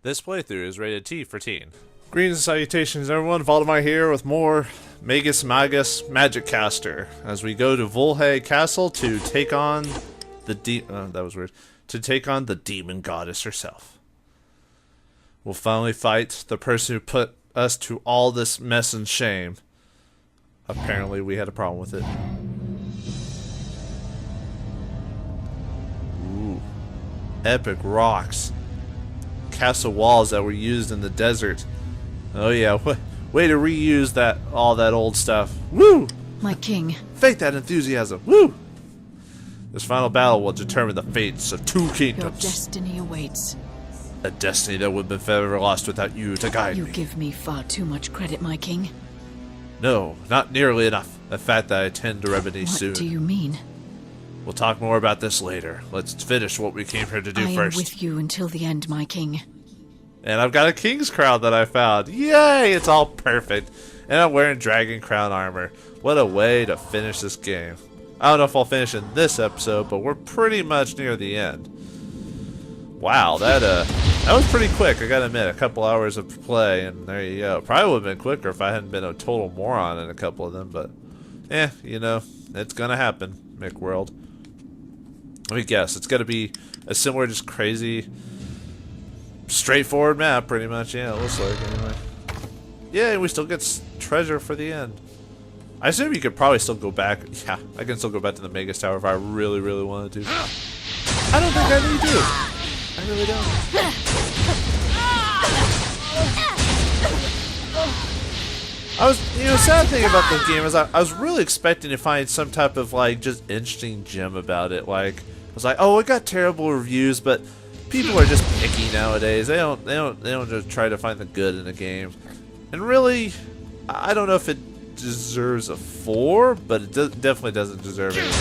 This playthrough is rated T for teen. Greetings and salutations everyone, Vauldemare here with more Magus Magic Caster as we go to Vauldemare Castle to take on the demon goddess herself. We'll finally fight the person who put us to all this mess and shame. Apparently we had a problem with it. Ooh. Epic rocks. Castle walls that were used in the desert. Oh yeah, way to reuse all that old stuff. Woo! My king. Fake that enthusiasm. Woo! This final battle will determine the fates of two kingdoms. Your destiny awaits. A destiny that would have been forever lost without you to guide me. You give me far too much credit, my king. No, not nearly enough. A fact that I intend to remedy soon. What do you mean? We'll talk more about this later. Let's finish what we came here to do first. I am with you until the end, my king. And I've got a king's crown that I found. Yay! It's all perfect. And I'm wearing dragon crown armor. What a way to finish this game. I don't know if I'll finish in this episode, but we're pretty much near the end. Wow, that was pretty quick, I gotta admit. A couple hours of play, and there you go. Probably would have been quicker if I hadn't been a total moron in a couple of them, but you know, it's gonna happen, McWorld. Let me guess, it's gonna be a similar, just crazy, straightforward map, pretty much. Yeah, it looks like, anyway. Yeah, we still get treasure for the end. I assume you could probably still go back. Yeah, I can still go back to the Magus Tower if I really, really wanted to. I don't think I need to. I really don't. Sad thing about the game is I was really expecting to find some type of, like, just interesting gem about it. Like, I was like, oh, it got terrible reviews, but people are just picky nowadays. They don't just try to find the good in a game. And really, I don't know if it deserves a 4, but it definitely doesn't deserve anything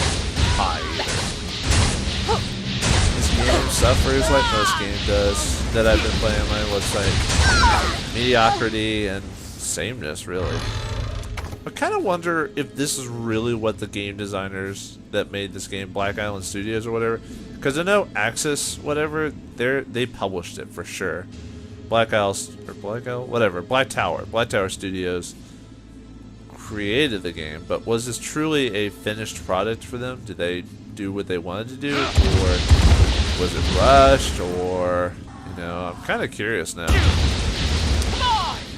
high either. This game suffers like most game does that I've been playing on my website. Mediocrity and sameness, really. I kind of wonder if this is really what the game designers that made this game, Black Island Studios or whatever, because I know Aksys, whatever, they published it for sure. Black Tower Studios created the game, but was this truly a finished product for them? Did they do what they wanted to do, or was it rushed, or, you know, I'm kind of curious now.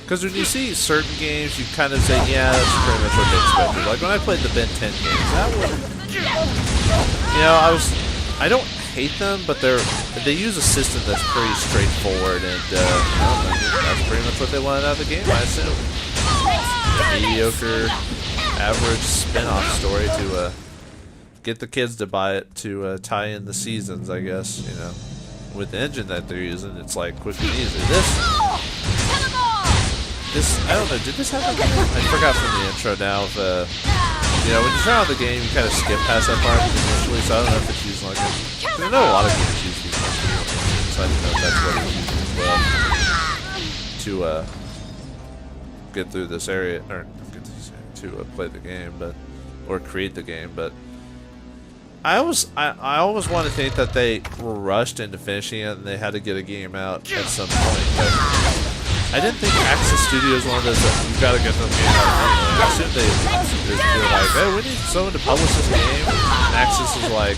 Because when you see certain games, you kind of say, yeah, that's pretty much what they expected. Like when I played the Ben 10 games, that was, you know, I don't hate them, but they use a system that's pretty straightforward, and that's pretty much what they wanted out of the game, I assume. A mediocre, average spin-off story to get the kids to buy it to tie in the seasons, I guess. You know, with the engine that they're using, it's like quick and easy. This, I don't know, did this happen? I forgot from the intro now. You know, when you turn on the game, you kind of skip past that part initially, so I don't know if it's using like a... I know a lot of games use these parts, so I don't know if that's what it's using as well to get through this area, or to play the game, but or create the game. But I always want to think that they were rushed into finishing it and they had to get a game out at some point. But I didn't think Aksys Studios one of those that you gotta get them game out. I assume they're like, hey, we need someone to publish this game. And Aksys is like,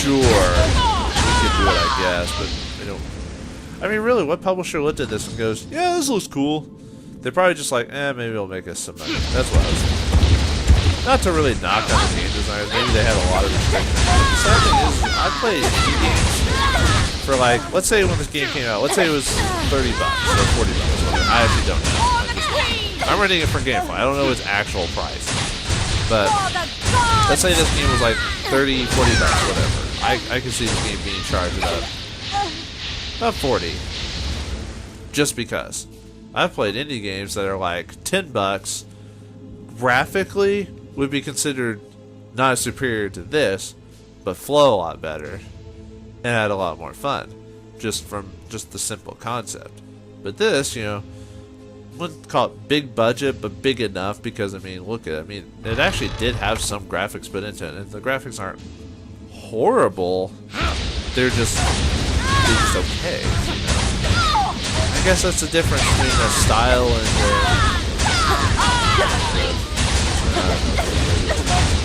sure, we could do it, I guess, but they don't. I mean, really, what publisher looked at this and goes, yeah, this looks cool? They're probably just like, maybe it'll make us some money. That's what I was thinking. Not to really knock on the game designers, maybe they had a lot of restrictions. But the sad thing is, I played indie games for, like, let's say when this game came out, let's say it was $30 or $40, whatever. I actually don't know. I'm renting it from GameFly. I don't know its actual price. But let's say this game was like $30, $40, whatever. I can see this game being charged about 40. Just because. I've played indie games that are like $10, graphically would be considered not superior to this, but flow a lot better and had a lot more fun, just from the simple concept. But this, you know, wouldn't call it big budget, but big enough, because I mean, look at it. I mean, it actually did have some graphics put into it, and the graphics aren't horrible. They're just okay. You know? guess that's the difference between the style and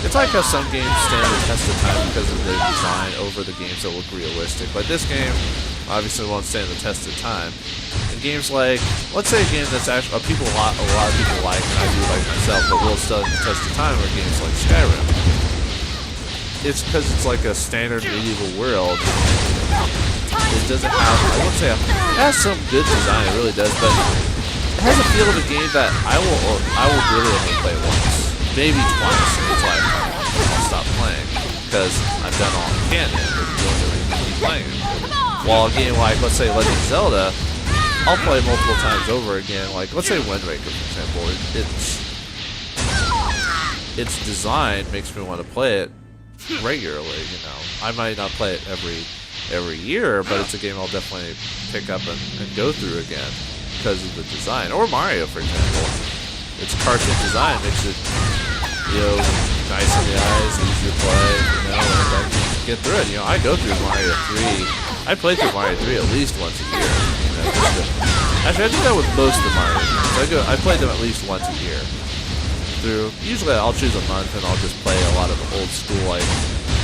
it's like how some games stand the test of time because of their design over the games that look realistic. Like this game, obviously won't stand the test of time. And games like, let's say a game that's actually a lot of people like, and I do like myself, but will stand the test of time are games like Skyrim. It's because it's like a standard medieval world. It doesn't have, I won't say, it has some good design, it really does, but it has a feel of a game that I will really only play once. Maybe twice in its lifetime. I'll stop playing because I've done all I can and there's really no reason to keep playing it. While a game like, let's say, Legend of Zelda, I'll play multiple times over again. Like, let's say Wind Waker, for example. Its design makes me want to play it regularly. You know, I might not play it every year, but it's a game I'll definitely pick up and go through again because of the design. Or Mario, for example. Its cartoon design makes it, you know, nice in the eyes, easy to play, you know, and I can get through it. You know, I go through Mario 3. I play through Mario 3 at least once a year. You know, actually, I do that with most of Mario games. I play them at least once a year. Usually I'll choose a month and I'll just play a lot of old school, like,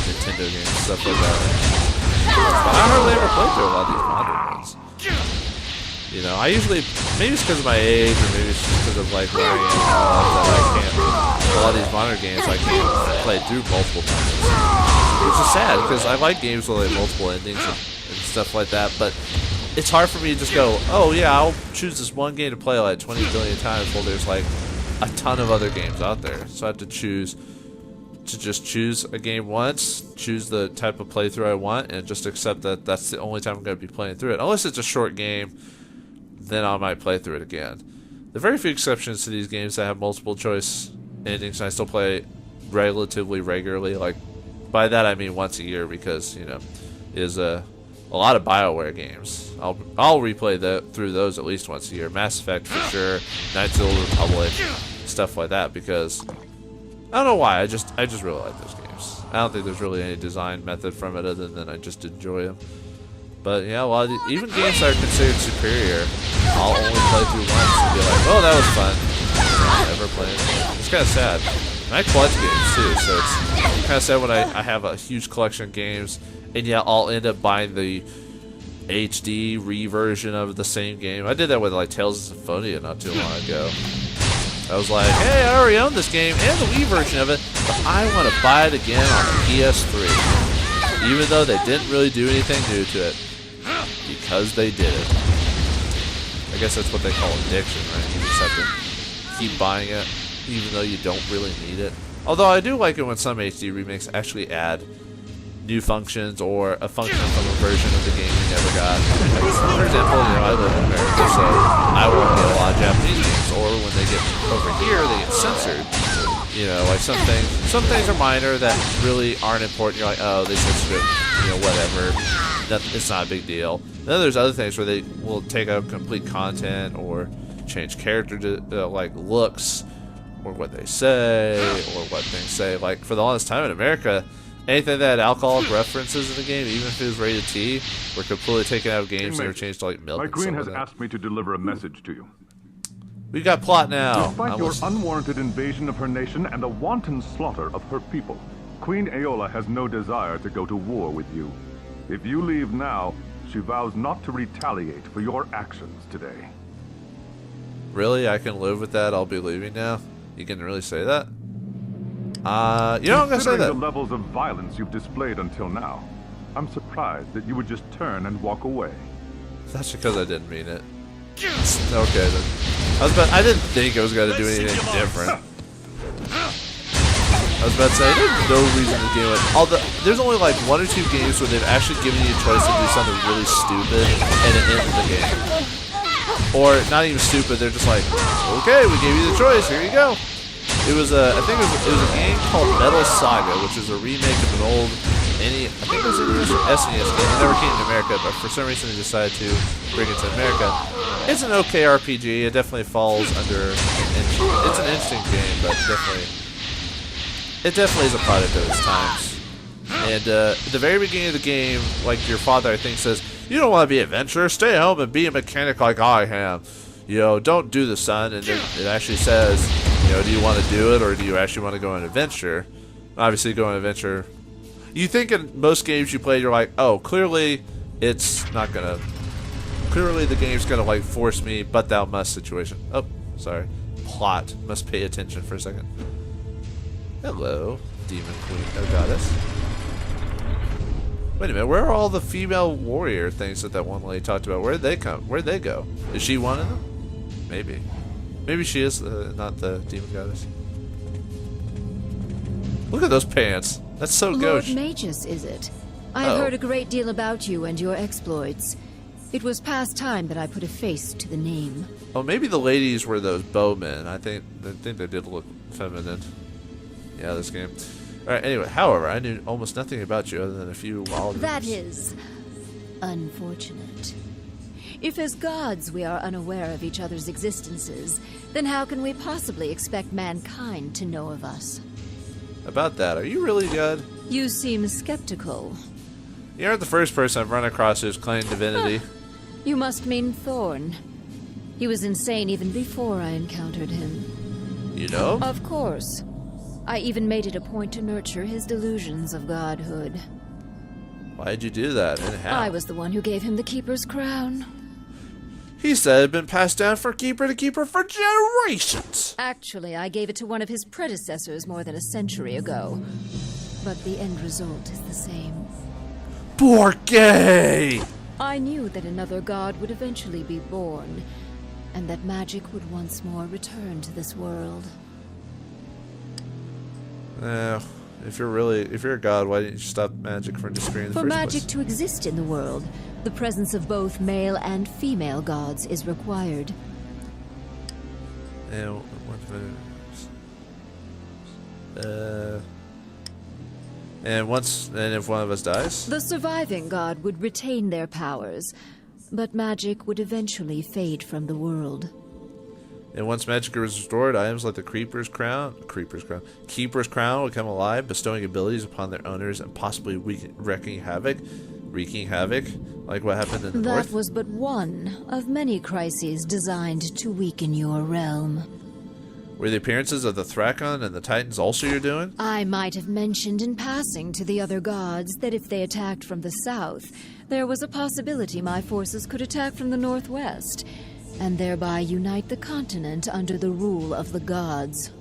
Nintendo games and stuff like that. But I hardly ever play through a lot of these modern ones. You know, I usually, maybe it's because of my age, or maybe it's just because of like where I am, that I can't, a lot of these modern games I can't play through multiple times. Which is sad, because I like games with like multiple endings and stuff like that, but it's hard for me to just go, oh yeah, I'll choose this one game to play like 20 billion times, while there's like a ton of other games out there. So I have to just choose a game once, choose the type of playthrough I want, and just accept that that's the only time I'm going to be playing through it. Unless it's a short game, then I might play through it again. There are very few exceptions to these games that have multiple choice endings, and I still play relatively regularly. Like, by that I mean once a year, because, you know, is a lot of BioWare games. I'll replay through those at least once a year. Mass Effect for sure, Knights of the Old Republic, stuff like that, because I don't know why, I just really like those games. I don't think there's really any design method from it other than I just enjoy them. But yeah, a lot of even games that are considered superior, I'll only play through once and be like, oh, that was fun. I'll never play it. It's kind of sad. And I collect games too, so it's kind of sad when I have a huge collection of games, and yeah, I'll end up buying the HD re-version of the same game. I did that with like Tales of Symphonia not too long ago. I was like, hey, I already own this game and the Wii version of it, but I want to buy it again on the PS3. Even though they didn't really do anything new to it. Because they did it. I guess that's what they call addiction, right? You just have to keep buying it, even though you don't really need it. Although I do like it when some HD remakes actually add new functions or a function from a version of the game you never got. Like, for example, you know, I live in America, so I won't get a lot of Japanese games, or when they get over here, they get censored. You know, like some things are minor that really aren't important. You're like, oh, they censored it, you know, whatever. It's not a big deal. Then there's other things where they will take out complete content or change character to like looks or what they say or what things say. Like for the longest time in America, anything that had alcoholic references in the game, even if it was rated T, were completely taken out of games and they were changed to like milk. My and queen stuff has like that. asked me to deliver a message to you. We got plot now. Despite your unwarranted invasion of her nation and the wanton slaughter of her people, Queen Aolo has no desire to go to war with you. If you leave now, she vows not to retaliate for your actions today. Really? I can live with that? I'll be leaving now? You can really say that? You know, I'm gonna say that. Considering the levels of violence you've displayed until now, I'm surprised that you would just turn and walk away. That's because I didn't mean it. Okay, then. I didn't think I was gonna do anything different. I was about to say, there's no reason to do it. Although, there's only like 1 or 2 games where they've actually given you a choice to do something really stupid and it ends the game. Or, not even stupid, they're just like, okay, we gave you the choice, here you go. It was I think it was a game called Metal Saga, which is a remake of an old, I think it was an SNES game. It never came to America, but for some reason they decided to bring it to America. It's an okay RPG, it definitely falls under, it's an interesting game, but it definitely is a product of its times. And at the very beginning of the game, like your father, I think, says, You don't want to be an adventurer. Stay home and be a mechanic like I am. You know, don't do the sun. And it actually says, you know, do you want to do it or do you actually want to go on an adventure? Obviously, go on an adventure. You think in most games you play, you're like, oh, clearly it's not gonna. Clearly the game's gonna like force me, but thou must situation. Oh, sorry. Plot. Must pay attention for a second. Hello, demon queen. Oh, goddess. Wait a minute, where are all the female warrior things that one lady talked about? Where'd they come? Where'd they go? Is she one of them? Maybe. Maybe she is not the demon goddess. Look at those pants. That's so gauche. Lord Magus, is it? I have heard a great deal about you and your exploits. It was past time that I put a face to the name. Oh, maybe the ladies were those bowmen. I think they did look feminine. Yeah, this game. Alright, anyway, however, I knew almost nothing about you other than a few wild That rumors. is unfortunate. If as gods we are unaware of each other's existences, then how can we possibly expect mankind to know of us? About that, are you really God? You seem skeptical. You aren't the first person I've run across who's claimed divinity. You must mean Thorn. He was insane even before I encountered him. You know? Of course. I even made it a point to nurture his delusions of godhood. Why'd you do that, and how? I was the one who gave him the Keeper's crown. He said it had been passed down from keeper to keeper for generations. Actually, I gave it to one of his predecessors more than a century ago. But the end result is the same. Porque! I knew that another god would eventually be born, and that magic would once more return to this world. If you're a god, why didn't you stop magic from disappearing in the For first magic place? to exist in the world, the presence of both male and female gods is required. And if one of us dies? The surviving god would retain their powers, but magic would eventually fade from the world. And once magic is restored, items like the Keeper's Crown will come alive, bestowing abilities upon their owners and possibly wreaking havoc, like what happened in the north. That was but one of many crises designed to weaken your realm. Were the appearances of the Thrakon and the Titans also you're doing? I might have mentioned in passing to the other gods that if they attacked from the south, there was a possibility my forces could attack from the northwest, and thereby unite the continent under the rule of the gods.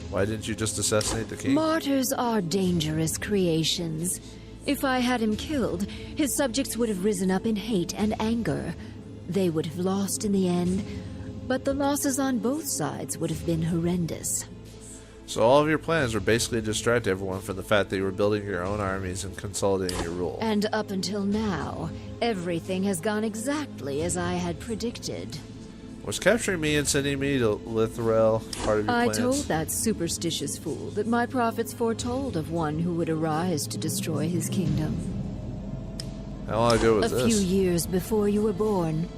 Why didn't you just assassinate the king? Martyrs are dangerous creations. If I had him killed, his subjects would have risen up in hate and anger. They would have lost in the end, but the losses on both sides would have been horrendous. So all of your plans were basically to distract everyone from the fact that you were building your own armies and consolidating your rule. And up until now, everything has gone exactly as I had predicted. Was capturing me and sending me to Lithrel part of your I plans? told that superstitious fool that my prophets foretold of one who would arise to destroy his kingdom. How long ago was A this? few years before you were born.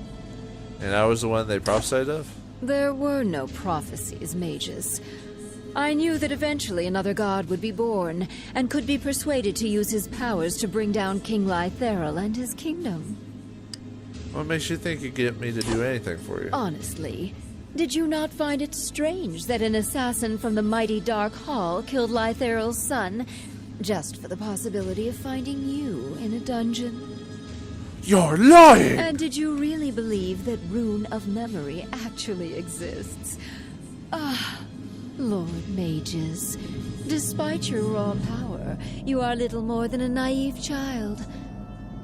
And I was the one they prophesied of? There were no prophecies, Magus. I knew that eventually another god would be born, and could be persuaded to use his powers to bring down King Lytherel and his kingdom. What makes you think you get me to do anything for you? Honestly, did you not find it strange that an assassin from the mighty Dark Hall killed Lytherel's son, just for the possibility of finding you in a dungeon? You're lying! And did you really believe that Rune of Memory actually exists? Ah, Lord Magus, despite your raw power, you are little more than a naive child.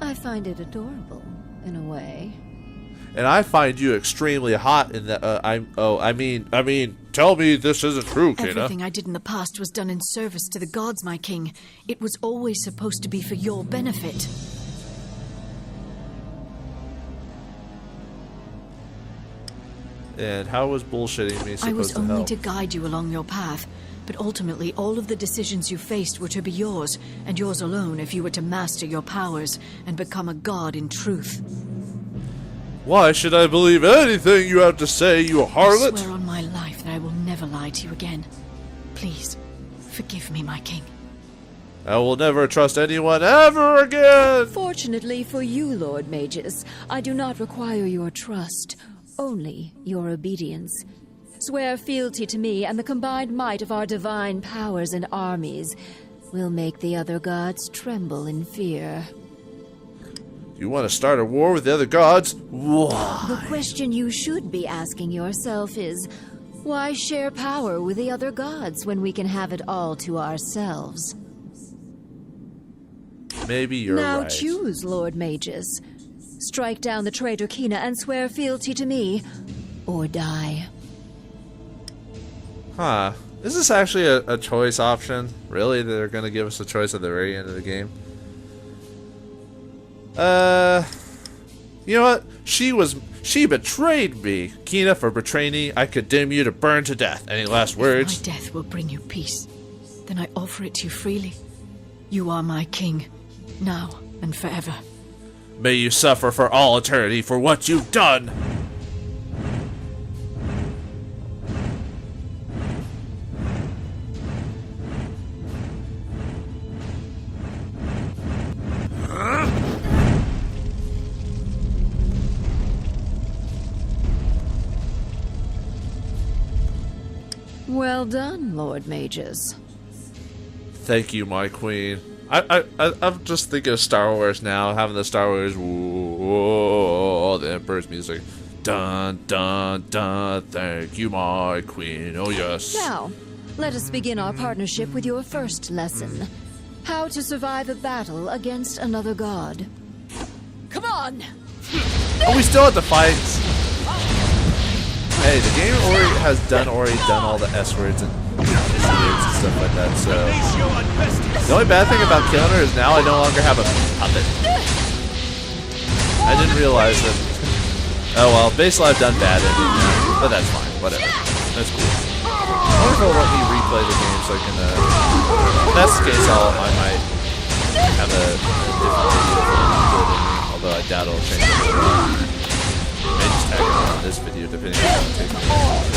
I find it adorable, in a way. And I find you extremely hot in that, tell me this isn't true, Kinna. Everything I did in the past was done in service to the gods, my king. It was always supposed to be for your benefit. And how was bullshitting me supposed I was to only help? to guide you along your path, but ultimately all of the decisions you faced were to be yours, and yours alone if you were to master your powers and become a god in truth. Why should I believe anything you have to say, you I harlot? swear on my life that I will never lie to you again. Please, forgive me, my king. I will never trust anyone ever again! Fortunately for you, Lord Magus, I do not require your trust, only your obedience. Swear fealty to me, and the combined might of our divine powers and armies will make the other gods tremble in fear. You want to start a war with the other gods? Why? The question you should be asking yourself is, why share power with the other gods when we can have it all to ourselves? Maybe you're Now right. choose, Lord Magus. Strike down the traitor Kinna and swear fealty to me, or die. Huh. Is this actually a choice option? Really? They're gonna give us a choice at the very end of the game? You know what? She betrayed me. Kinna, for betraying me, I condemn you to burn to death. Any last words? My death will bring you peace. Then I offer it to you freely. You are my king, now and forever. May you suffer for all eternity for what you've done. Well done, Lord Magus. Thank you, my queen. I'm just thinking of Star Wars now, having the Star Wars, whoa, the Emperor's music. Dun, dun, dun, thank you, my queen, oh yes. Now, let us begin our partnership with your first lesson. How to survive a battle against another god. Come on! Oh, we still have to fight. Hey, the game already has done all the S words and words and stuff like that, so... The only bad thing about killing her is now I no longer have a puppet. I didn't realize that... Oh well, basically I've done bad ending now, but that's fine, whatever. That's cool. I wonder if it'll let me replay the game so I can, if that's the case, I might have a different video for it, although I doubt it'll change it. I may just tag it on this video depending on how it takes me forward.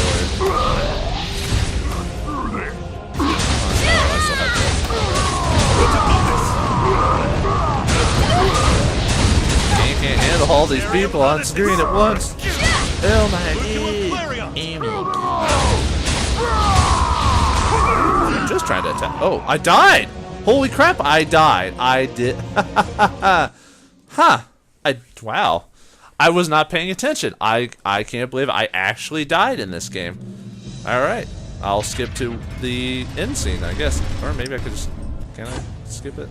I still have that. You can't handle all these people on screen at once. Oh my god. I'm just trying to attack. Oh, I died! Holy crap, I died. I did. Huh. Wow. I was not paying attention. I can't believe I actually died in this game. Alright. I'll skip to the end scene, I guess. Or maybe I could just... Can I skip it?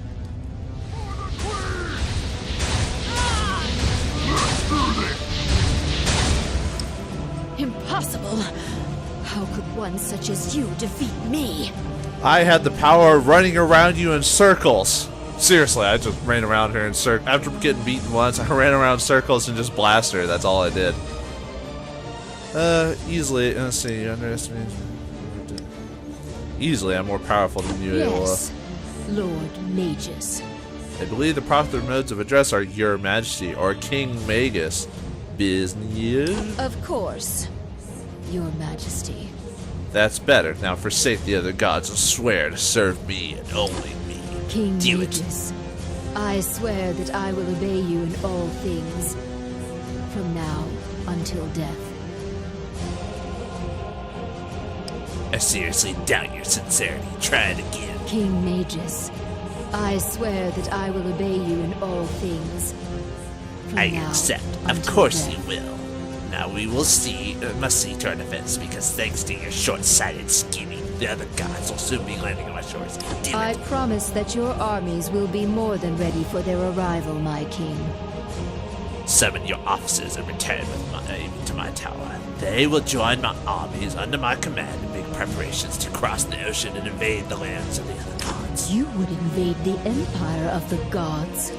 Impossible! How could one such as you defeat me? I had the power of running around you in circles. Seriously, I just ran around her in circles. After getting beaten once, I ran around circles and just blast her. That's all I did. Easily. Let's see. Underestimate. Easily, I'm more powerful than you, Aolo. Yes, Lord Magus. I believe the proper modes of address are Your Majesty or King Magus. Business. Of course, Your Majesty. That's better. Now forsake the other gods and swear to serve me and only me. King Do it. Magus, I swear that I will obey you in all things, from now until death. I seriously doubt your sincerity. Try it again. King Magus, I swear that I will obey you in all things, from I now accept. Of until course death. you will. Now we will must see to our defense, because thanks to your short-sighted scheming, the other gods will soon be landing on my shores. Do I it. promise that your armies will be more than ready for their arrival, my king. Summon your officers and return to my tower. They will join my armies under my command and make preparations to cross the ocean and invade the lands of the other gods. You would invade the empire of the gods.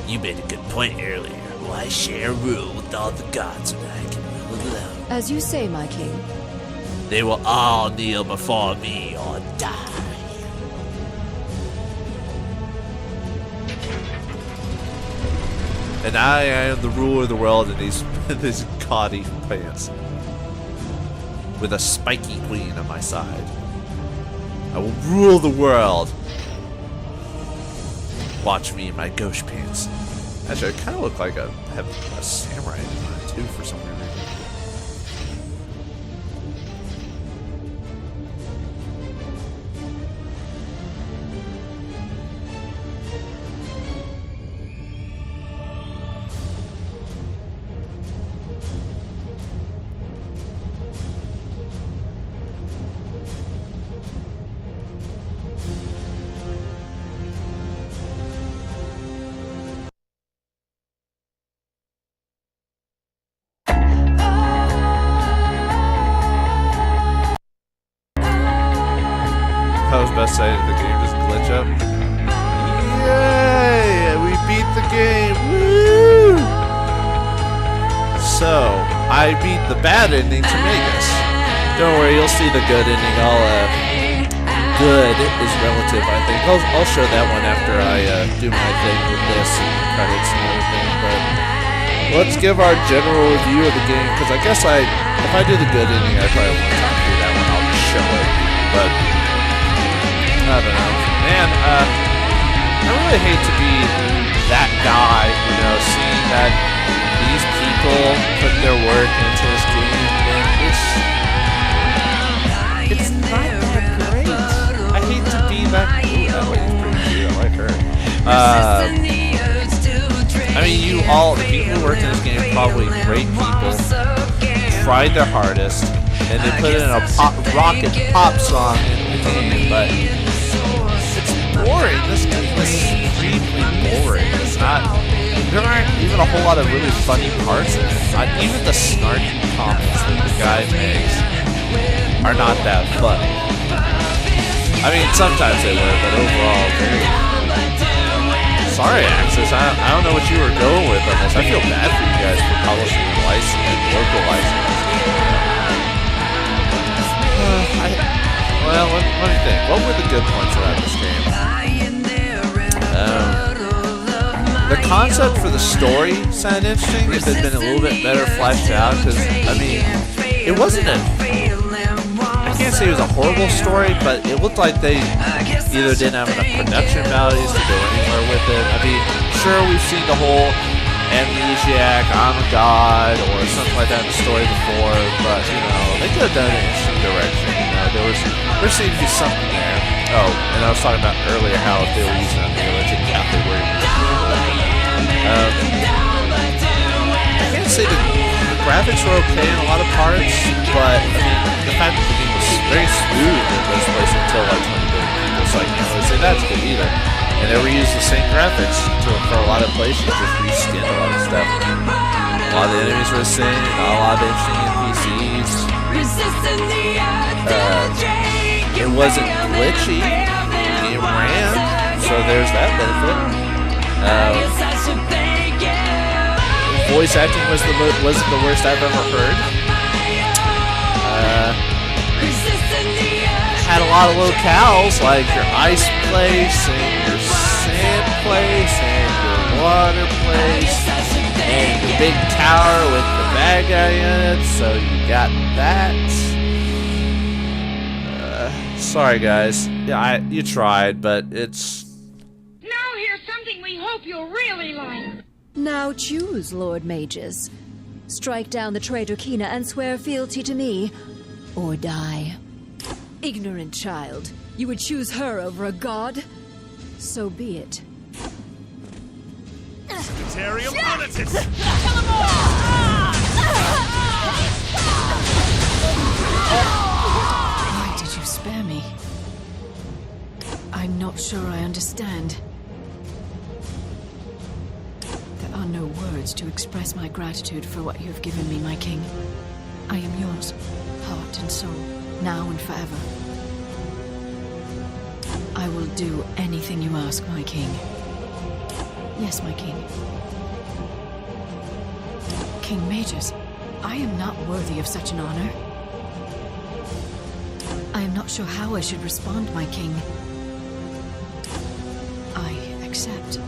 You made a good point earlier. Why share rule with all the gods when I can rule alone? As you say, my king. They will all kneel before me or die. And I am the ruler of the world in these gaudy pants. With a spiky queen on my side. I will rule the world. Watch me in my ghost pants. Actually, I kind of look like I have a samurai in mine too for some reason. Best side of the game just glitch up. Yay! We beat the game! Woo! So, I beat the bad ending to Magus. Don't worry, you'll see the good ending. Good is relative, I think. I'll show that one after I do my thing with this and the credits and everything. But let's give our general review of the game, because I guess if I do the good ending, I probably won't talk through that one. I'll just show it. But I don't know. Man, I really hate to be that guy, you know, seeing that these people put their work into this game, and it's not that great. I hate to be that. Ooh, that lady's pretty cute. I like her. I mean, the people who worked in this game are probably great people, tried their hardest, and they put in a rocket pop song in the game, but boring. This game is extremely boring. There aren't even a whole lot of really funny parts in it. Even the snarky comments that the guy makes are not that funny. I mean, sometimes they were, but overall, very... Sorry, Aksys. I don't know what you were going with on this. I feel bad for you guys for publishing and licensing and localizing this game. Well, what do you think? What were the good points about this game? The concept for the story sounded interesting if it had been a little bit better fleshed out, because, I mean, it wasn't I can't say it was a horrible story, but it looked like they either didn't have enough production values to go anywhere with it. I mean, sure, we've seen the whole amnesiac, I'm a god, or something like that in the story before, but, you know, they could have done it in some direction, you know, there seemed to be something there. Oh, and I was talking about earlier how if they were using Unreal, it's exactly where it was. I can't say the graphics were okay in a lot of parts, but, I mean, the fact that the game was very smooth in those places until like 20 million people, so I can't really say that's good either. And they reused the same graphics for a lot of places, just reskinned a lot of stuff. A lot of the enemies were the same, not a lot of interesting NPCs. It wasn't glitchy, it ran, so there's that benefit. Voice acting wasn't the worst I've ever heard. Had a lot of locales, like your ice place, and your sand place, and your water place, and the big tower with the bad guy in it, so you got that. Sorry guys, yeah, you tried, but it's... Now here's something we hope you'll really like. Now choose, Lord Magus. Strike down the traitor Kinna and swear fealty to me, or die. Ignorant child, you would choose her over a god? So be it. Secretarial politics! Why did you spare me? I'm not sure I understand. There are no words to express my gratitude for what you have given me, my king. I am yours, heart and soul, now and forever. I will do anything you ask, my king. Yes, my king. King Magus, I am not worthy of such an honor. I am not sure how I should respond, my king. I accept.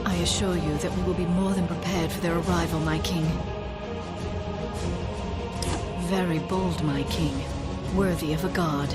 I assure you that we will be more than prepared for their arrival, my king. Very bold, my king. Worthy of a god.